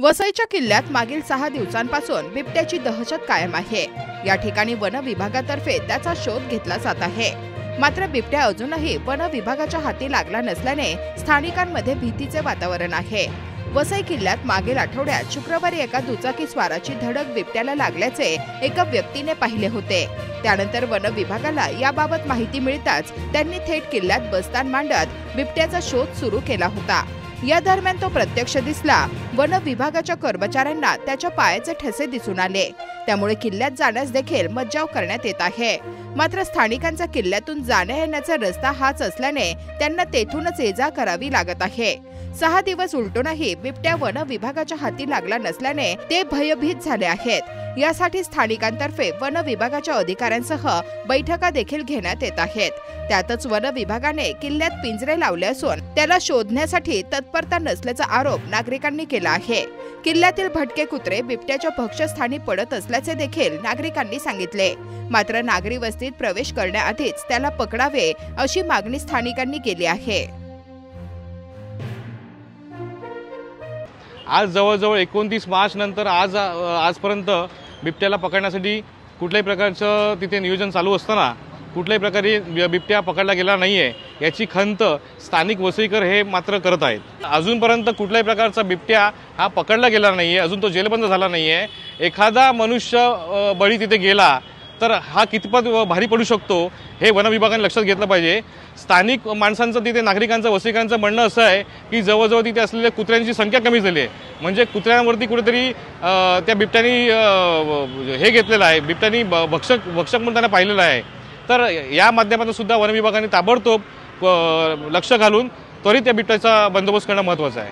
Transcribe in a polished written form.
वसईच्या किल्ल्यात मागील 6 दिवसांपासून बिबट्याची दहशत कायम आहे। या ठिकाणी वन विभागातर्फे त्याचा शोध घेतला जात आहे। मात्र बिबट्या अजूनही वन विभागाच्या हाती लागला नसल्याने स्थानिकांमध्ये भीतीचे वातावरण आहे। वसई किल्ल्यात मागील आठवड्यात शुक्रवारी एका दुचाकी स्वाराची धडक बिबट्याला लागल्याचे एका व्यक्तीने पाहिले होते। त्यानंतर वन विभागाला याबाबत माहिती मिळताच त्यांनी थेट किल्ल्यात बस्तान मांडत बिबट्याचा शोध सुरू केला होता। या दरम्यान तो प्रत्यक्ष दिसला। वन विभागाच्या कर्मचाऱ्यांना त्याच्या पायाचे ठसे दिसून आले, त्यामुळे किल्ल्यात जाण्यास देखील मज्जाव करण्यात येत आहे। मात्र स्थानिकांचा किल्ल्यातून जाण्या येण्याचा रस्ता हाच असल्याने त्यांना तेथूनच ये-जा करावी लागत आहे। 6 दिवस उलटूनही बिबट्या वन विभागाच्या हाती लागला नसल्याने ते भयभीत झाले आहेत। यासाठी स्थानिकांतर्फे वन विभागाच्या अधिकाऱ्यांसह बैठका देखील घेण्यात येत आहेत। त्यातच वन विभागाने किल्ल्यात पिंजरे लावले असून त्याला शोधण्यासाठी तत्परता नसल्याचा आरोप नागरिकांनी केला आहे। किल्ल्यातील भटके कुत्रे बिबट्याच्या भक्षस्थानी पडत असल्याचे देखील नागरिकांनी सांगितले। मात्र नागरी वस्तीत प्रवेश करण्याआधीच त्याला पकडावे अशी मागणी स्थानिकांनी केली आहे। आज जवळजवळ 29 मार्च नंतर आजपर्यंत बिबट्याला पकडण्यासाठी कुठल्याही प्रकारचं तिथे नियोजन चालू असताना कुठल्याही प्रकारे बिबट्या पकडला गेला नाहीये याची खंत स्थानिक वसईकर हे मात्र करत आहेत। अजूनपर्यंत कुठल्याही प्रकारचा बिबट्या हा पकडला गेला नाहीये, अजून तो जेलबंद झाला नाहीये। एखादा मनुष्य बळी तिथे गेला तर हा कितपत भारी पडू शकतो हे वन विभागाने लक्षात घेतलं पाहिजे। स्थानिक माणसांचं तिथे नागरिकांचं वसईकरांचं म्हणणं असं आहे की जवळजवळ तिथे असलेल्या कुत्र्यांची संख्या कमी झाली आहे, म्हणजे कुत्र्यांवरती कुठेतरी त्या बिबट्यानी हे घेतलेलं आहे, बिबट्यानी भक्षक म्हणून त्यांना पाहिलेलं आहे। तर या माध्यमातून सुद्धा वन विभागाने ताबडतोब लक्ष घालून त्वरित त्या बिबट्याचा बंदोबस्त करणं महत्त्वाचं आहे।